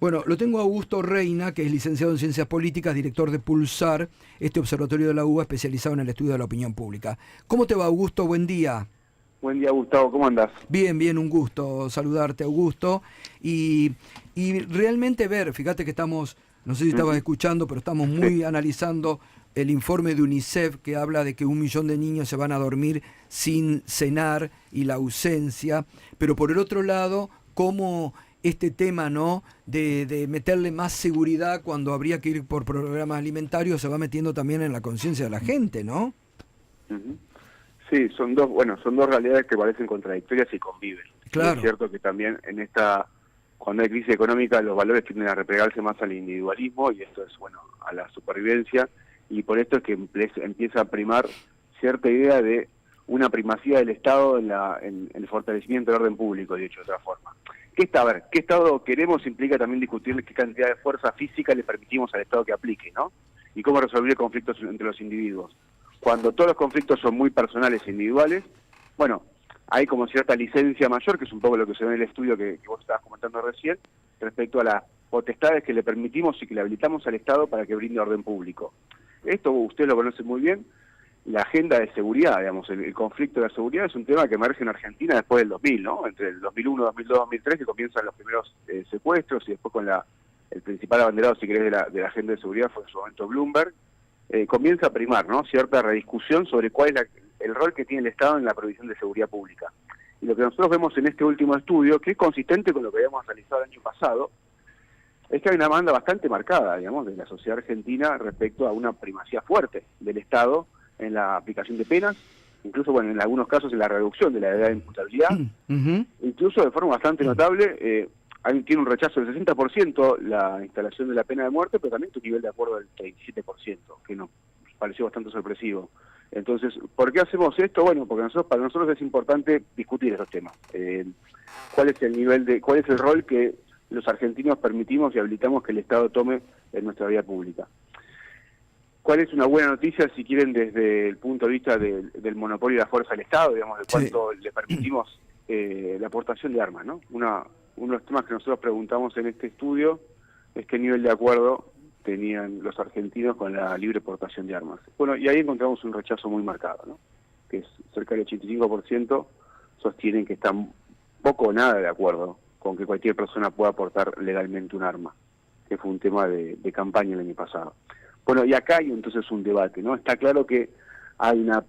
Bueno, lo tengo a Augusto Reina, que es licenciado en Ciencias Políticas, director de Pulsar, este observatorio de la UBA especializado en el estudio de la opinión pública. ¿Cómo te va, Augusto? Buen día. Buen día, Gustavo, ¿cómo andás? Bien, bien, un gusto saludarte, Augusto. Y realmente ver, fíjate que estamos, no sé si estabas escuchando, pero estamos muy analizando el informe de UNICEF que habla de que 1 millón de niños se van a dormir sin cenar y la ausencia, pero por el otro lado, cómo este tema, ¿no?, de meterle más seguridad cuando habría que ir por programas alimentarios se va metiendo también en la conciencia de la gente, ¿no? Sí, son dos realidades que parecen contradictorias y conviven. Claro. Y es cierto que también cuando hay crisis económica, los valores tienden a replegarse más al individualismo, y esto es, a la supervivencia, y por esto es que empieza a primar cierta idea de una primacía del Estado en el fortalecimiento del orden público, dicho de otra forma. ¿Qué Estado queremos? Implica también discutir qué cantidad de fuerza física le permitimos al Estado que aplique, ¿no? Y cómo resolver conflictos entre los individuos. Cuando todos los conflictos son muy personales e individuales, hay como cierta licencia mayor, que es un poco lo que se ve en el estudio que vos estabas comentando recién, respecto a las potestades que le permitimos y que le habilitamos al Estado para que brinde orden público. Esto usted lo conoce muy bien, la agenda de seguridad, digamos, el conflicto de la seguridad es un tema que emerge en Argentina después del 2000, ¿no? Entre el 2001, 2002, 2003, que comienzan los primeros secuestros, y después con el principal abanderado, si querés, de la agenda de seguridad fue en su momento Bloomberg. Comienza a primar, ¿no?, cierta rediscusión sobre cuál es el rol que tiene el Estado en la provisión de seguridad pública. Y lo que nosotros vemos en este último estudio, que es consistente con lo que habíamos realizado el año pasado, es que hay una demanda bastante marcada, digamos, de la sociedad argentina respecto a una primacía fuerte del Estado en la aplicación de penas, incluso, en algunos casos en la reducción de la edad de imputabilidad, incluso de forma bastante notable, tiene un rechazo del 60% la instalación de la pena de muerte, pero también tu nivel de acuerdo del 37%, que nos pareció bastante sorpresivo. Entonces, ¿por qué hacemos esto? Bueno, porque para nosotros es importante discutir esos temas. ¿Cuál es el rol que los argentinos permitimos y habilitamos que el Estado tome en nuestra vida pública? ¿Cuál es una buena noticia, si quieren, desde el punto de vista del monopolio de la fuerza del Estado, digamos, de cuánto le permitimos la aportación de armas, ¿no? Uno de los temas que nosotros preguntamos en este estudio es qué nivel de acuerdo tenían los argentinos con la libre portación de armas. Y ahí encontramos un rechazo muy marcado, ¿no? Que es cerca del 85% sostienen que están poco o nada de acuerdo con que cualquier persona pueda portar legalmente un arma, que fue un tema de campaña el año pasado. Y acá hay entonces un debate, ¿no? Está claro que hay una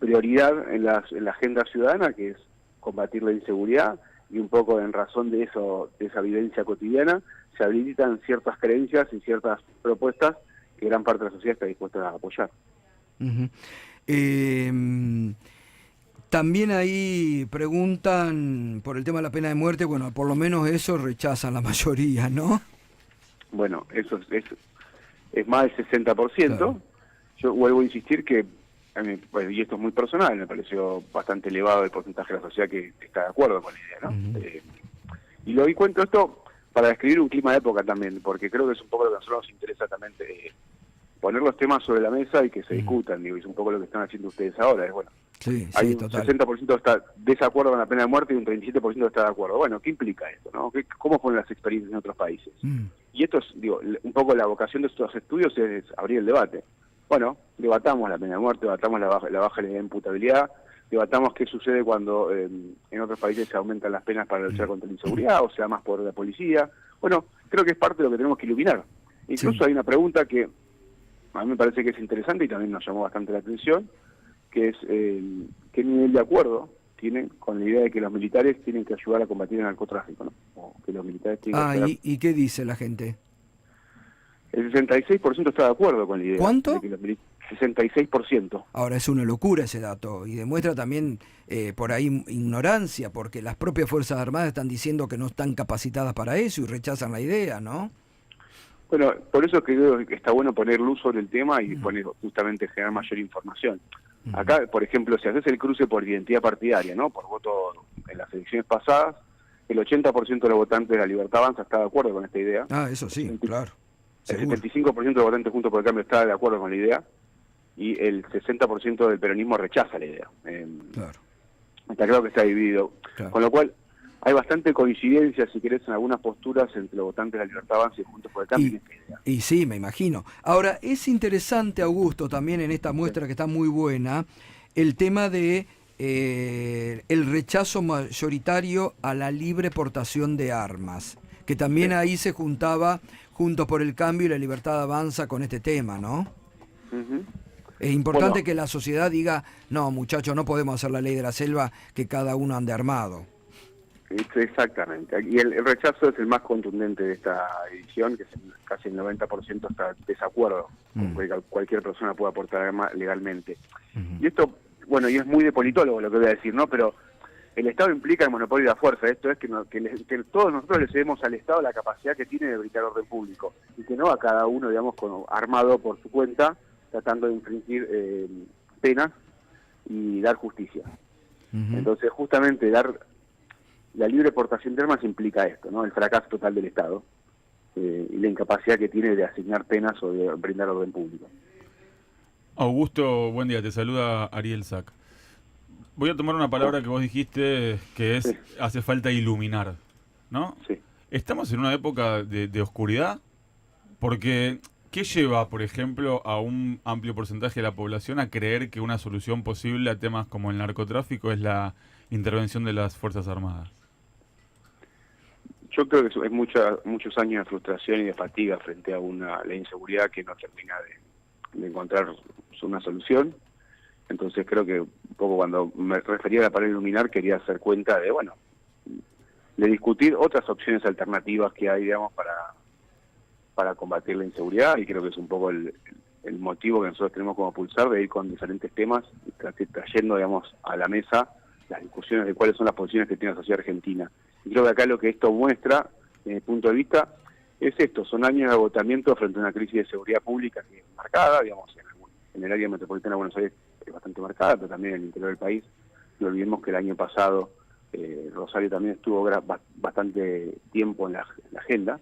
prioridad en la agenda ciudadana, que es combatir la inseguridad, y un poco en razón de esa vivencia cotidiana, se habilitan ciertas creencias y ciertas propuestas que gran parte de la sociedad está dispuesta a apoyar. También ahí preguntan por el tema de la pena de muerte, por lo menos eso rechazan la mayoría, ¿no? Eso es más del 60%. Claro. Yo vuelvo a insistir que, y esto es muy personal, me pareció bastante elevado el porcentaje de la sociedad que está de acuerdo con la idea, ¿no? Y cuento esto para describir un clima de época también, porque creo que es un poco lo que a nosotros nos interesa también, poner los temas sobre la mesa y que se discutan, y es un poco lo que están haciendo ustedes ahora, hay un total. 60% está desacuerdo con la pena de muerte y un 37% está de acuerdo. ¿Qué implica esto, no? ¿Cómo fueron las experiencias en otros países? Y esto es, un poco la vocación de estos estudios es abrir el debate. Debatamos la pena de muerte, debatamos la baja de imputabilidad, debatamos qué sucede cuando en otros países se aumentan las penas para luchar contra la inseguridad, o sea, más poder de la policía. Creo que es parte de lo que tenemos que iluminar. Incluso hay una pregunta que a mí me parece que es interesante y también nos llamó bastante la atención, que es qué nivel de acuerdo tienen con la idea de que los militares tienen que ayudar a combatir el narcotráfico, ¿no? O que los militares tienen que ayudar. ¿Y qué dice la gente? El 66% está de acuerdo con la idea. ¿Cuánto? De que los 66%. Ahora, es una locura ese dato y demuestra también por ahí ignorancia, porque las propias Fuerzas Armadas están diciendo que no están capacitadas para eso y rechazan la idea, ¿no? Por eso creo que está bueno poner luz sobre el tema y justamente generar mayor información. Acá, por ejemplo, si haces el cruce por identidad partidaria, ¿no?, por voto en las elecciones pasadas, el 80% de los votantes de la Libertad Avanza está de acuerdo con esta idea. Eso sí, claro. El 75% de los votantes Juntos por el Cambio está de acuerdo con la idea, y el 60% del peronismo rechaza la idea. Claro. Está claro que está dividido. Claro. Con lo cual, hay bastante coincidencia, si querés, en algunas posturas entre los votantes de la Libertad Avanza y Juntos por el Cambio en esta idea. Y sí, me imagino. Ahora, es interesante, Augusto, también en esta muestra que está muy buena, el tema de el rechazo mayoritario a la libre portación de armas, que también ahí se juntaba Juntos por el Cambio y la Libertad Avanza con este tema, ¿no? Ujú. Es importante Bueno, que la sociedad diga, no, muchachos, no podemos hacer la ley de la selva, que cada uno ande armado. exactamente. Y el rechazo es el más contundente de esta edición, que es casi el 90% está en desacuerdo con que cualquier persona pueda portar arma legalmente. Y esto, bueno, y es muy de politólogo lo que voy a decir, ¿no? Pero el Estado implica el monopolio de la fuerza. Esto es que todos nosotros le cedemos al Estado la capacidad que tiene de brindar orden público, y que no a cada uno, digamos, armado por su cuenta, tratando de infringir penas y dar justicia. Entonces, justamente dar la libre portación de armas implica esto, ¿no? El fracaso total del Estado y la incapacidad que tiene de asignar penas o de brindar orden público. Augusto, buen día, te saluda Ariel Sack. Voy a tomar una palabra que vos dijiste, que es, Sí. hace falta iluminar, ¿no? Sí. ¿Estamos en una época de oscuridad? Porque, ¿qué lleva, por ejemplo, a un amplio porcentaje de la población a creer que una solución posible a temas como el narcotráfico es la intervención de las Fuerzas Armadas? Yo creo que es muchos años de frustración y de fatiga frente a la inseguridad que no termina de encontrar una solución. Entonces creo que un poco cuando me refería a la palabra iluminar quería hacer cuenta de, bueno, de discutir otras opciones alternativas que hay, digamos, para combatir la inseguridad, y creo que es un poco el motivo que nosotros tenemos como Pulsar de ir con diferentes temas y trayendo, digamos, a la mesa las discusiones de cuáles son las posiciones que tiene la sociedad argentina. Y creo que acá lo que esto muestra, desde mi punto de vista, es esto: son años de agotamiento frente a una crisis de seguridad pública que es marcada, digamos, en el área metropolitana de Buenos Aires es bastante marcada, pero también en el interior del país. No olvidemos que el año pasado Rosario también estuvo bastante tiempo en la agenda.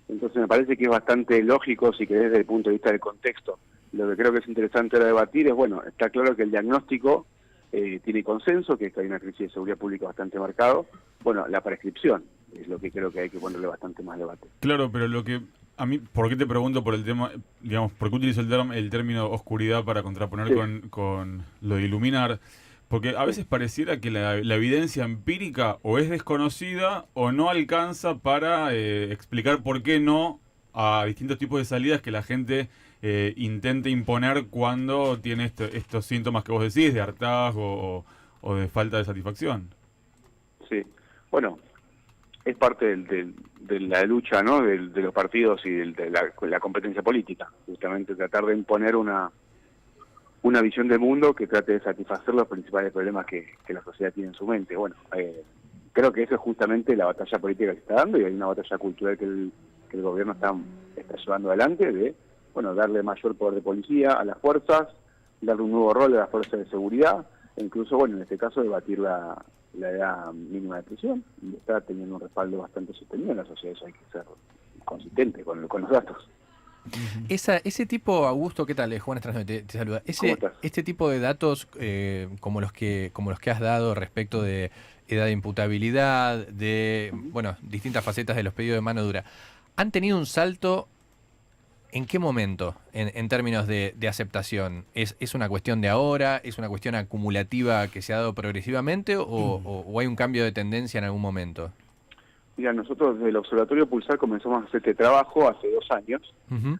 Entonces me parece que es bastante lógico, si querés, desde el punto de vista del contexto. Lo que creo que es interesante ahora debatir es, bueno, está claro que el diagnóstico tiene consenso, que hay una crisis de seguridad pública bastante marcado. Bueno, la prescripción es lo que creo que hay que ponerle bastante más debate. Claro, pero lo que a mí, ¿por qué te pregunto por el tema, digamos, por qué utilizo el término oscuridad para contraponer Sí. con lo de iluminar? Porque a veces pareciera que la evidencia empírica o es desconocida o no alcanza para explicar por qué no a distintos tipos de salidas que la gente intente imponer cuando tiene estos síntomas que vos decís, de hartazgo o de falta de satisfacción. Sí, bueno, es parte de la lucha, ¿no?, de los partidos y de la competencia política, justamente tratar de imponer una visión del mundo que trate de satisfacer los principales problemas que la sociedad tiene en su mente. Bueno, creo que eso es justamente la batalla política que se está dando, y hay una batalla cultural que el gobierno está llevando adelante, de, bueno, darle mayor poder de policía a las fuerzas, darle un nuevo rol a las fuerzas de seguridad, e incluso, bueno, en este caso, debatir la edad mínima de prisión, y está teniendo un respaldo bastante sostenido en la sociedad. Eso hay que ser consistente con los datos. Ese tipo, Augusto, ¿qué tal? Juan Estrasno te saluda. ¿Cómo estás? Este tipo de datos, como los que has dado respecto de edad de imputabilidad, de bueno, distintas facetas de los pedidos de mano dura, ¿han tenido un salto? ¿En qué momento, en términos de aceptación? ¿Es una cuestión de ahora? ¿Es una cuestión acumulativa que se ha dado progresivamente? ¿O hay un cambio de tendencia en algún momento? Mira, nosotros desde el Observatorio Pulsar comenzamos a hacer este trabajo hace 2 años, Uh-huh.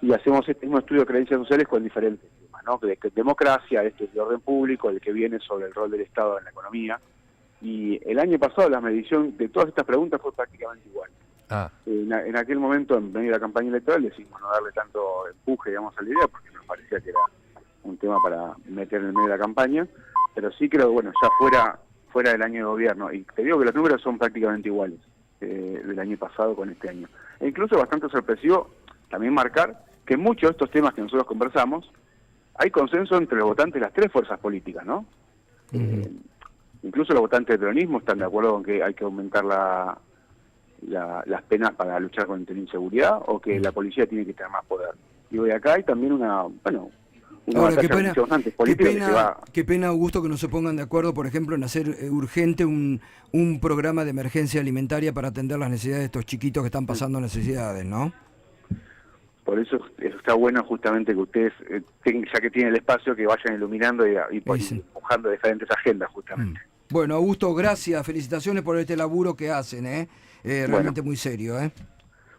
y hacemos este mismo estudio de creencias sociales con diferentes temas, ¿no? De democracia, de orden público, el que viene sobre el rol del Estado en la economía. Y el año pasado la medición de todas estas preguntas fue prácticamente igual. En aquel momento, en medio de la campaña electoral, decidimos no darle tanto empuje, digamos, a la idea, porque nos parecía que era un tema para meter en el medio de la campaña, pero sí creo que, bueno, ya fuera del año de gobierno, y te digo que los números son prácticamente iguales del año pasado con este año. E incluso bastante sorpresivo también marcar que muchos de estos temas que nosotros conversamos, hay consenso entre los votantes de las 3 fuerzas políticas, ¿no? Incluso los votantes del peronismo están de acuerdo con que hay que aumentar las penas para luchar contra la inseguridad, o que la policía tiene que tener más poder. Y hoy acá hay también una Ahora, batalla, como decíamos antes, política que se va... qué pena, Augusto, que no se pongan de acuerdo, por ejemplo, en hacer urgente un programa de emergencia alimentaria para atender las necesidades de estos chiquitos que están pasando necesidades, ¿no? Por eso está bueno justamente que ustedes, ya que tienen el espacio, que vayan iluminando y Sí. empujando diferentes agendas justamente. Bueno, Augusto, gracias, felicitaciones por este laburo que hacen, realmente muy serio,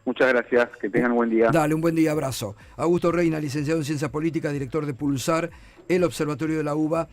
Muchas gracias, que tengan un buen día. Dale, un buen día, abrazo. Augusto Reina, licenciado en Ciencias Políticas, director de Pulsar, el Observatorio de la UBA.